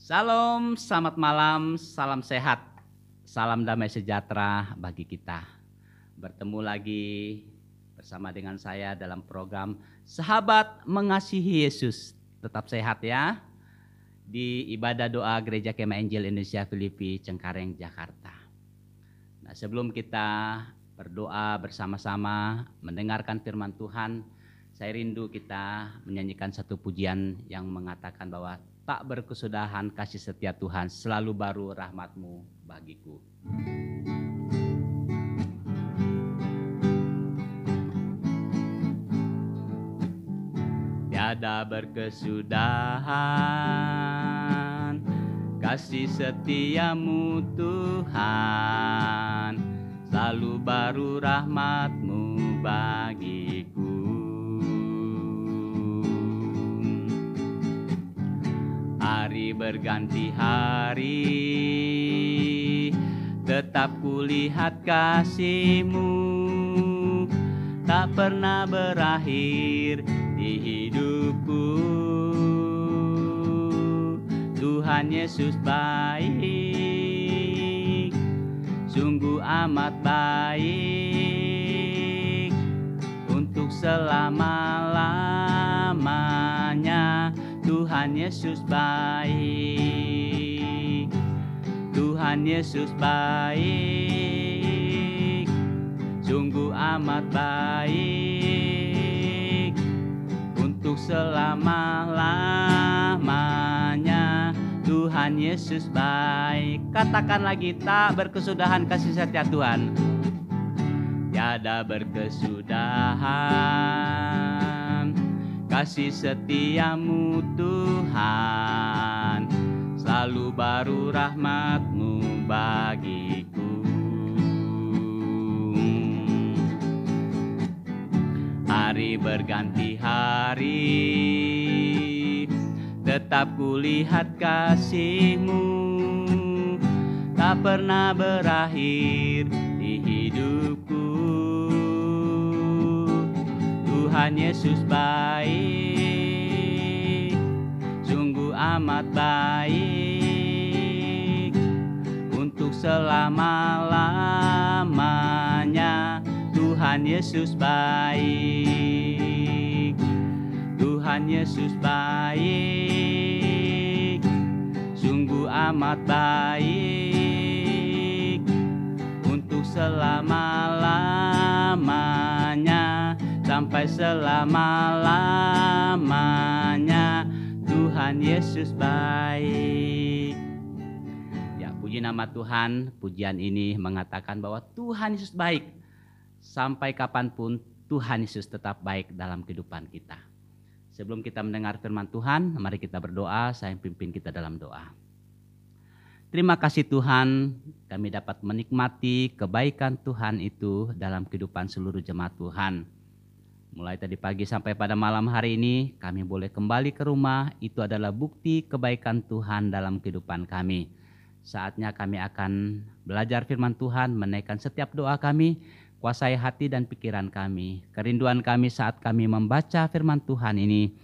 Salam, selamat malam, salam sehat, salam damai sejahtera bagi kita. Bertemu lagi bersama dengan saya dalam program Sahabat Mengasihi Yesus. Tetap sehat ya. Di ibadah doa Gereja Kemah Injil Indonesia Filipi, Cengkareng, Jakarta. Nah, sebelum kita berdoa bersama-sama mendengarkan firman Tuhan, saya rindu kita menyanyikan satu pujian yang mengatakan bahwa tak berkesudahan kasih setia Tuhan, selalu baru rahmat-Mu bagiku. Tiada berkesudahan kasih setia-Mu Tuhan, selalu baru rahmat-Mu bagiku. Hari berganti hari, tetap kulihat kasih-Mu, tak pernah berakhir di hidupku. Tuhan Yesus baik, sungguh amat baik, untuk selama-lamanya. Tuhan Yesus baik, Tuhan Yesus baik, sungguh amat baik, untuk selama-lamanya. Tuhan Yesus baik. Katakan lagi, tak berkesudahan kasih setia Tuhan. Tiada berkesudahan kasih setia-Mu Tuhan, selalu baru rahmat-Mu bagiku. Hari berganti hari, tetap kulihat kasih-Mu, tak pernah berakhir di hidupku. Tuhan Yesus baik, sungguh amat baik, untuk selama-lamanya. Tuhan Yesus baik, Tuhan Yesus baik, sungguh amat baik, untuk selama-lamanya. Sampai selama-lamanya Tuhan Yesus baik. Ya, puji nama Tuhan. Pujian ini mengatakan bahwa Tuhan Yesus baik. Sampai kapanpun Tuhan Yesus tetap baik dalam kehidupan kita. Sebelum kita mendengar firman Tuhan, mari kita berdoa. Saya pimpin kita dalam doa. Terima kasih Tuhan, kami dapat menikmati kebaikan Tuhan itu dalam kehidupan seluruh jemaat Tuhan. Mulai tadi pagi sampai pada malam hari ini, kami boleh kembali ke rumah. Itu adalah bukti kebaikan Tuhan dalam kehidupan kami. Saatnya kami akan belajar firman Tuhan, menaikkan setiap doa kami, kuasai hati dan pikiran kami. Kerinduan kami saat kami membaca firman Tuhan ini,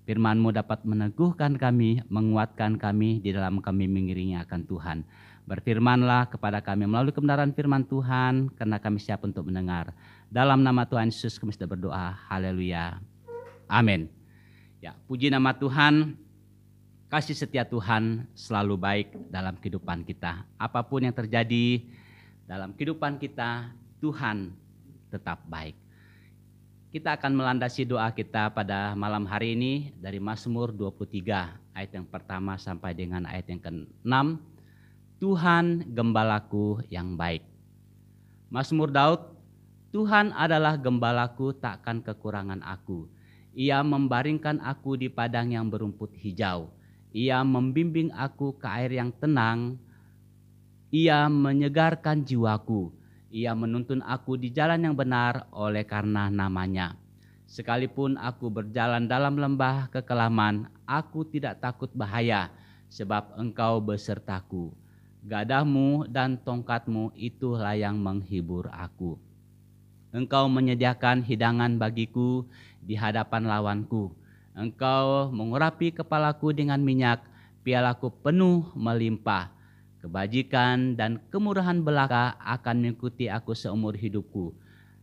firman-Mu dapat meneguhkan kami, menguatkan kami di dalam kami mengiringi akan Tuhan. Berfirmanlah kepada kami melalui kebenaran firman Tuhan, karena kami siap untuk mendengar. Dalam nama Tuhan Yesus kami sudah berdoa. Haleluya. Amin. Ya, puji nama Tuhan. Kasih setia Tuhan selalu baik dalam kehidupan kita. Apapun yang terjadi dalam kehidupan kita, Tuhan tetap baik. Kita akan melandasi doa kita pada malam hari ini dari Mazmur 23 ayat yang pertama sampai dengan ayat yang ke-6. Tuhan gembalaku yang baik. Mazmur Daud, Tuhan adalah gembalaku, takkan kekurangan aku. Ia membaringkan aku di padang yang berumput hijau. Ia membimbing aku ke air yang tenang. Ia menyegarkan jiwaku. Ia menuntun aku di jalan yang benar oleh karena namanya. Sekalipun aku berjalan dalam lembah kekelaman, aku tidak takut bahaya, sebab Engkau besertaku. Gadahmu dan tongkatmu itulah yang menghibur aku. Engkau menyediakan hidangan bagiku di hadapan lawanku. Engkau mengurapi kepalaku dengan minyak, pialaku penuh melimpah. Kebajikan dan kemurahan belaka akan mengikuti aku seumur hidupku,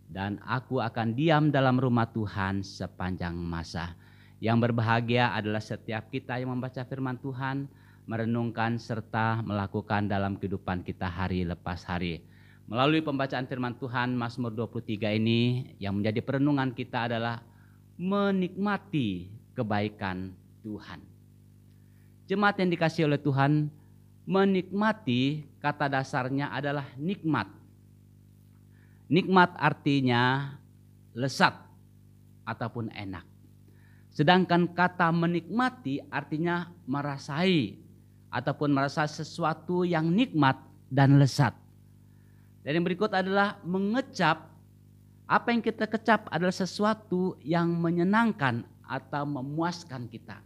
dan aku akan diam dalam rumah Tuhan sepanjang masa. Yang berbahagia adalah setiap kita yang membaca firman Tuhan, merenungkan serta melakukan dalam kehidupan kita hari lepas hari. Melalui pembacaan firman Tuhan Mazmur 23 ini, yang menjadi perenungan kita adalah menikmati kebaikan Tuhan. Jemaat yang dikasihi oleh Tuhan, menikmati kata dasarnya adalah nikmat. Nikmat artinya lezat ataupun enak. Sedangkan kata menikmati artinya merasai ataupun merasa sesuatu yang nikmat dan lezat. Dan yang berikut adalah mengecap. Apa yang kita kecap adalah sesuatu yang menyenangkan atau memuaskan kita.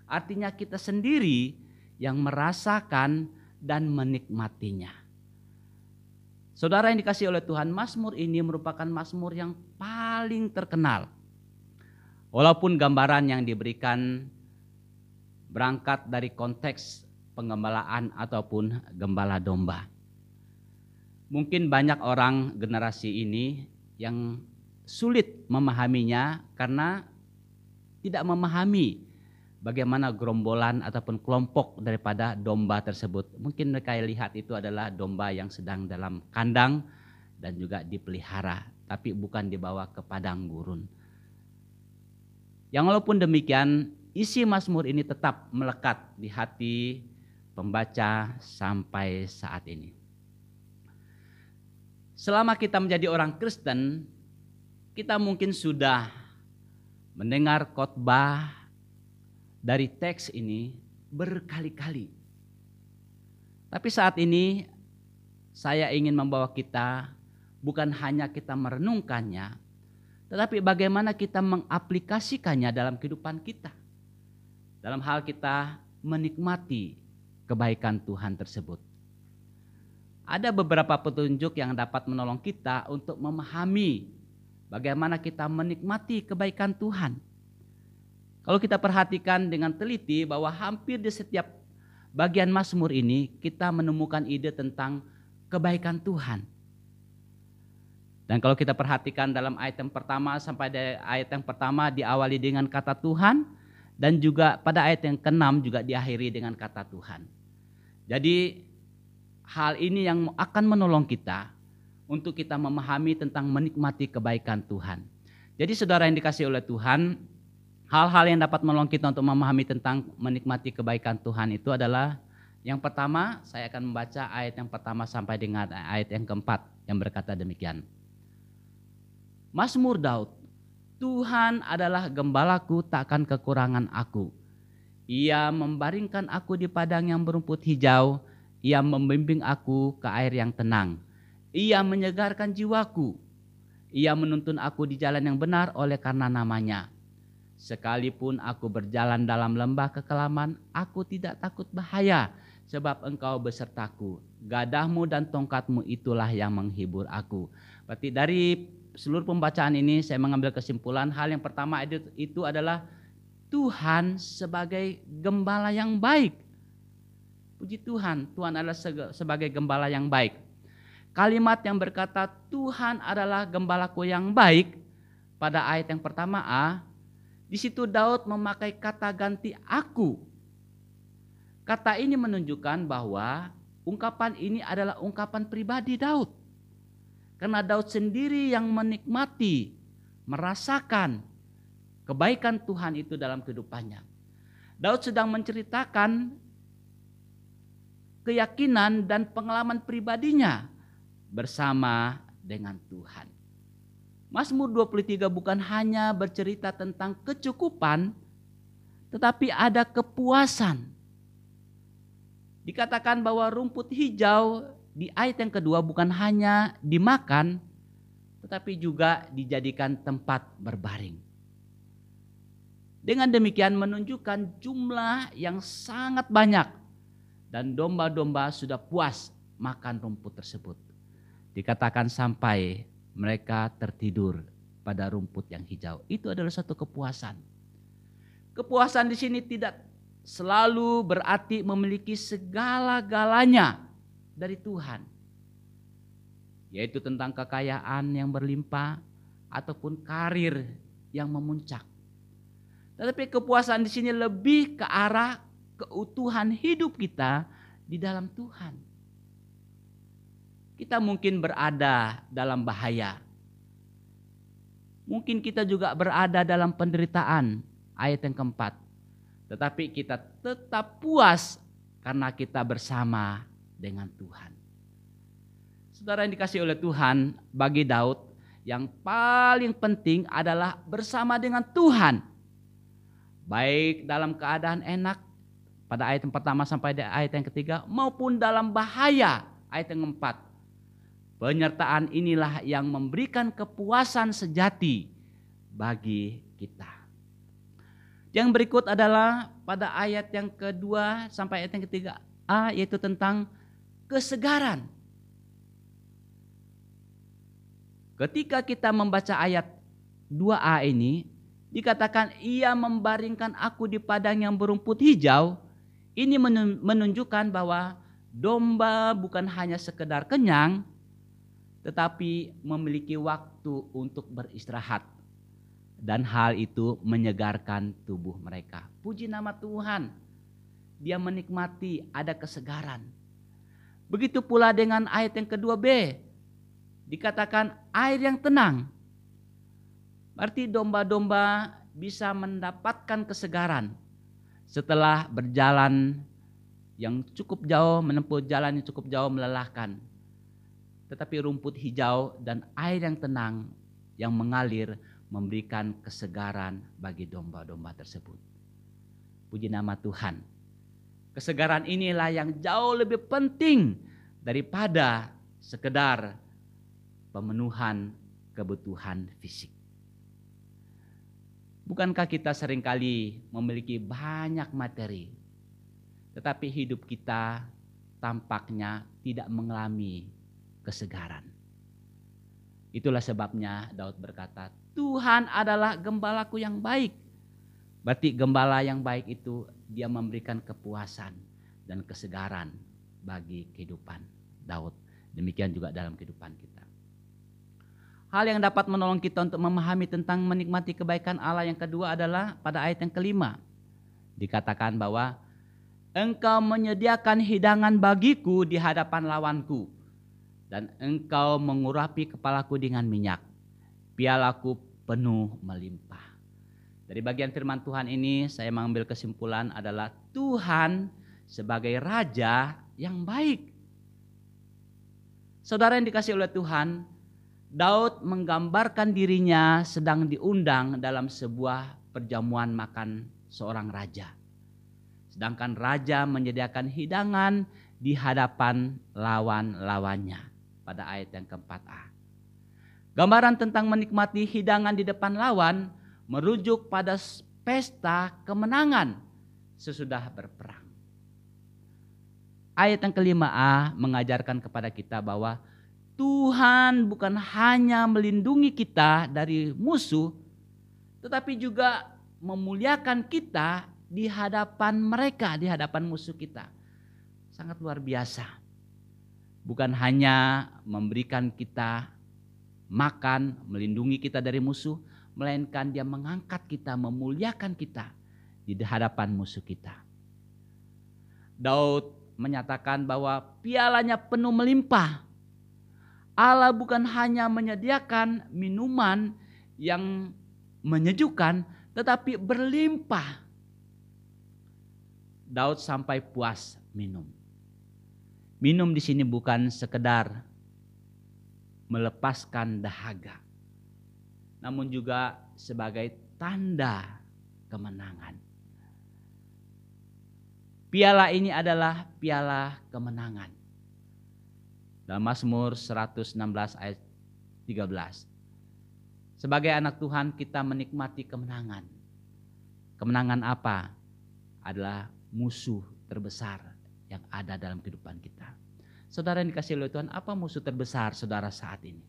Artinya kita sendiri yang merasakan dan menikmatinya. Saudara yang dikasihi oleh Tuhan, Mazmur ini merupakan Mazmur yang paling terkenal. Walaupun gambaran yang diberikan berangkat dari konteks penggembalaan ataupun gembala domba. Mungkin banyak orang generasi ini yang sulit memahaminya karena tidak memahami bagaimana gerombolan ataupun kelompok daripada domba tersebut. Mungkin mereka lihat itu adalah domba yang sedang dalam kandang dan juga dipelihara, tapi bukan dibawa ke padang gurun. Yang walaupun demikian, isi Mazmur ini tetap melekat di hati pembaca sampai saat ini. Selama kita menjadi orang Kristen, kita mungkin sudah mendengar khotbah dari teks ini berkali-kali. Tapi saat ini saya ingin membawa kita bukan hanya kita merenungkannya, tetapi bagaimana kita mengaplikasikannya dalam kehidupan kita. Dalam hal kita menikmati kebaikan Tuhan tersebut. Ada beberapa petunjuk yang dapat menolong kita untuk memahami bagaimana kita menikmati kebaikan Tuhan. Kalau kita perhatikan dengan teliti bahwa hampir di setiap bagian Mazmur ini kita menemukan ide tentang kebaikan Tuhan. Dan kalau kita perhatikan dalam ayat yang pertama sampai ayat yang pertama diawali dengan kata Tuhan, dan juga pada ayat yang ke-6 juga diakhiri dengan kata Tuhan. Jadi hal ini yang akan menolong kita untuk kita memahami tentang menikmati kebaikan Tuhan. Jadi saudara yang dikasihi oleh Tuhan, hal-hal yang dapat menolong kita untuk memahami tentang menikmati kebaikan Tuhan itu adalah yang pertama, saya akan membaca ayat yang pertama sampai dengan ayat yang keempat yang berkata demikian. Mazmur Daud, Tuhan adalah gembalaku, takkan kekurangan aku. Ia membaringkan aku di padang yang berumput hijau, Ia membimbing aku ke air yang tenang. Ia menyegarkan jiwaku. Ia menuntun aku di jalan yang benar oleh karena namanya. Sekalipun aku berjalan dalam lembah kekelaman, aku tidak takut bahaya, sebab Engkau besertaku. Gadahmu dan tongkatmu itulah yang menghibur aku. Berarti dari seluruh pembacaan ini saya mengambil kesimpulan, hal yang pertama itu adalah Tuhan sebagai gembala yang baik. Puji Tuhan, Tuhan adalah sebagai gembala yang baik. Kalimat yang berkata Tuhan adalah gembalaku yang baik pada ayat yang pertama A, di situ Daud memakai kata ganti aku. Kata ini menunjukkan bahwa ungkapan ini adalah ungkapan pribadi Daud. Karena Daud sendiri yang menikmati, merasakan kebaikan Tuhan itu dalam kehidupannya. Daud sedang menceritakan keyakinan dan pengalaman pribadinya bersama dengan Tuhan. Mazmur 23 bukan hanya bercerita tentang kecukupan, tetapi ada kepuasan. Dikatakan bahwa rumput hijau di ayat yang kedua bukan hanya dimakan, tetapi juga dijadikan tempat berbaring. Dengan demikian menunjukkan jumlah yang sangat banyak dan domba-domba sudah puas makan rumput tersebut. Dikatakan sampai mereka tertidur pada rumput yang hijau. Itu adalah satu kepuasan. Kepuasan di sini tidak selalu berarti memiliki segala-galanya dari Tuhan. Yaitu tentang kekayaan yang berlimpah ataupun karir yang memuncak. Tetapi kepuasan di sini lebih ke arah keutuhan hidup kita di dalam Tuhan. Kita mungkin berada dalam bahaya. Mungkin kita juga berada dalam penderitaan, ayat yang keempat. Tetapi kita tetap puas karena kita bersama dengan Tuhan. Saudara yang dikasihi oleh Tuhan, bagi Daud yang paling penting adalah bersama dengan Tuhan. Baik dalam keadaan enak pada ayat yang pertama sampai ayat yang ketiga, maupun dalam bahaya ayat yang keempat. Penyertaan inilah yang memberikan kepuasan sejati bagi kita. Yang berikut adalah pada ayat yang kedua sampai ayat yang ketiga A, yaitu tentang kesegaran. Ketika kita membaca ayat 2a ini, dikatakan ia membaringkan aku di padang yang berumput hijau. Ini menunjukkan bahwa domba bukan hanya sekedar kenyang, tetapi memiliki waktu untuk beristirahat. Dan hal itu menyegarkan tubuh mereka. Puji nama Tuhan. Dia menikmati ada kesegaran. Begitu pula dengan ayat yang kedua B. Dikatakan air yang tenang. Berarti domba-domba bisa mendapatkan kesegaran setelah berjalan yang cukup jauh, menempuh jalan yang cukup jauh melelahkan. Tetapi rumput hijau dan air yang tenang yang mengalir memberikan kesegaran bagi domba-domba tersebut. Puji nama Tuhan. Kesegaran inilah yang jauh lebih penting daripada sekedar pemenuhan kebutuhan fisik. Bukankah kita seringkali memiliki banyak materi, tetapi hidup kita tampaknya tidak mengalami kesegaran. Itulah sebabnya Daud berkata, Tuhan adalah gembalaku yang baik. Berarti gembala yang baik itu dia memberikan kepuasan dan kesegaran bagi kehidupan Daud. Demikian juga dalam kehidupan kita. Hal yang dapat menolong kita untuk memahami tentang menikmati kebaikan Allah yang kedua adalah pada ayat yang kelima. Dikatakan bahwa engkau menyediakan hidangan bagiku di hadapan lawanku. Dan engkau mengurapi kepalaku dengan minyak. Pialaku penuh melimpah. Dari bagian firman Tuhan ini saya mengambil kesimpulan adalah Tuhan sebagai Raja yang baik. Saudara yang dikasihi oleh Tuhan, Daud menggambarkan dirinya sedang diundang dalam sebuah perjamuan makan seorang raja. Sedangkan raja menyediakan hidangan di hadapan lawan-lawannya pada ayat yang keempat A. Gambaran tentang menikmati hidangan di depan lawan merujuk pada pesta kemenangan sesudah berperang. Ayat yang kelima A mengajarkan kepada kita bahwa Tuhan bukan hanya melindungi kita dari musuh, tetapi juga memuliakan kita di hadapan mereka, di hadapan musuh kita. Sangat luar biasa. Bukan hanya memberikan kita makan, melindungi kita dari musuh, melainkan dia mengangkat kita, memuliakan kita di hadapan musuh kita. Daud menyatakan bahwa pialanya penuh melimpah. Allah bukan hanya menyediakan minuman yang menyejukkan, tetapi berlimpah. Daud sampai puas minum. Minum di sini bukan sekedar melepaskan dahaga, namun juga sebagai tanda kemenangan. Piala ini adalah piala kemenangan. Dalam Mazmur 116 ayat 13. Sebagai anak Tuhan kita menikmati kemenangan. kemenangan apa adalah musuh terbesar yang ada dalam kehidupan kita. Saudara yang dikasihi oleh Tuhan, apa musuh terbesar saudara saat ini?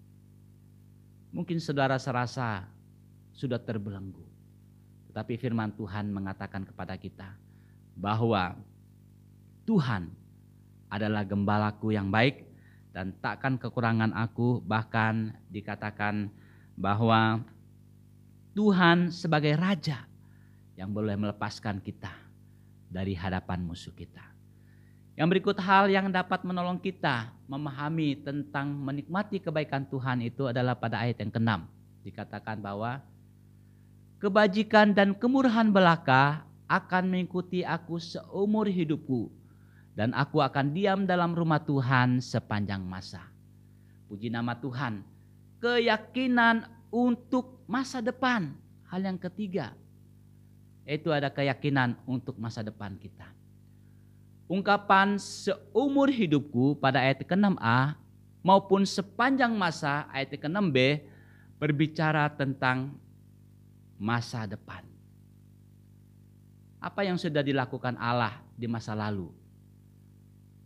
Mungkin saudara serasa sudah terbelenggu. Tetapi firman Tuhan mengatakan kepada kita bahwa Tuhan adalah gembalaku yang baik dan takkan kekurangan aku. Bahkan dikatakan bahwa Tuhan sebagai Raja yang boleh melepaskan kita dari hadapan musuh kita. Yang berikut hal yang dapat menolong kita memahami tentang menikmati kebaikan Tuhan itu adalah pada ayat yang ke-6. Dikatakan bahwa kebajikan dan kemurahan belaka akan mengikuti aku seumur hidupku, dan aku akan diam dalam rumah Tuhan sepanjang masa. Puji nama Tuhan. Keyakinan untuk masa depan. Hal yang ketiga, yaitu ada keyakinan untuk masa depan kita. Ungkapan seumur hidupku pada ayat ke-6a maupun sepanjang masa ayat ke-6b berbicara tentang masa depan. Apa yang sudah dilakukan Allah di masa lalu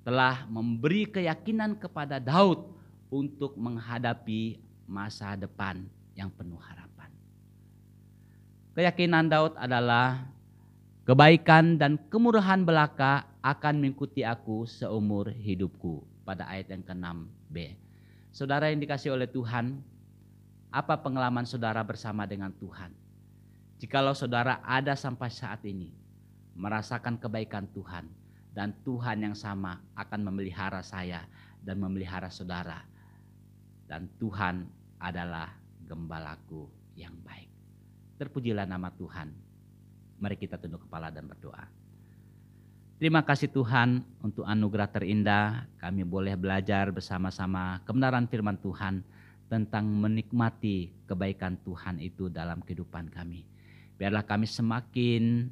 telah memberi keyakinan kepada Daud untuk menghadapi masa depan yang penuh harapan. Keyakinan Daud adalah kebaikan dan kemurahan belaka akan mengikuti aku seumur hidupku pada ayat yang ke-6b. Saudara yang dikasihi oleh Tuhan, apa pengalaman saudara bersama dengan Tuhan? Jikalau saudara ada sampai saat ini merasakan kebaikan Tuhan, dan Tuhan yang sama akan memelihara saya dan memelihara saudara, dan Tuhan adalah gembalaku yang baik. Terpujilah nama Tuhan. Mari kita tunduk kepala dan berdoa. Terima kasih Tuhan untuk anugerah terindah kami boleh belajar bersama-sama kebenaran firman Tuhan tentang menikmati kebaikan Tuhan itu dalam kehidupan kami. Biarlah kami semakin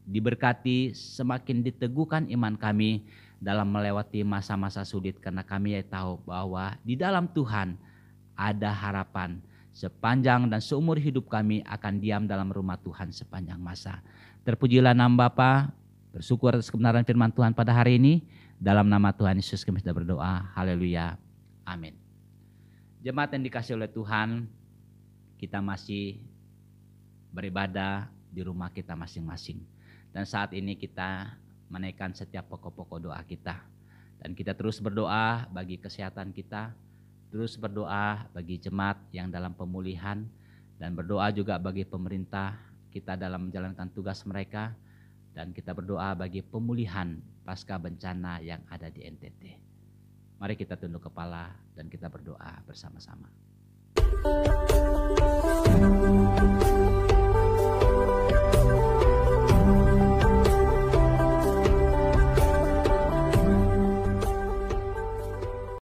diberkati, semakin diteguhkan iman kami dalam melewati masa-masa sulit, karena kami tahu bahwa di dalam Tuhan ada harapan. Sepanjang dan seumur hidup kami akan diam dalam rumah Tuhan sepanjang masa. Terpujilah nama Bapa. Bersyukur atas kebenaran firman Tuhan pada hari ini. Dalam nama Tuhan Yesus kami sudah berdoa. Haleluya. Amin. Jemaat yang dikasihi oleh Tuhan, kita masih beribadah di rumah kita masing-masing. Dan saat ini kita menaikkan setiap pokok-pokok doa kita. Dan kita terus berdoa bagi kesehatan kita. Terus berdoa bagi jemaat yang dalam pemulihan. Dan berdoa juga bagi pemerintah kita dalam menjalankan tugas mereka. Dan kita berdoa bagi pemulihan pasca bencana yang ada di NTT. Mari kita tunduk kepala dan kita berdoa bersama-sama.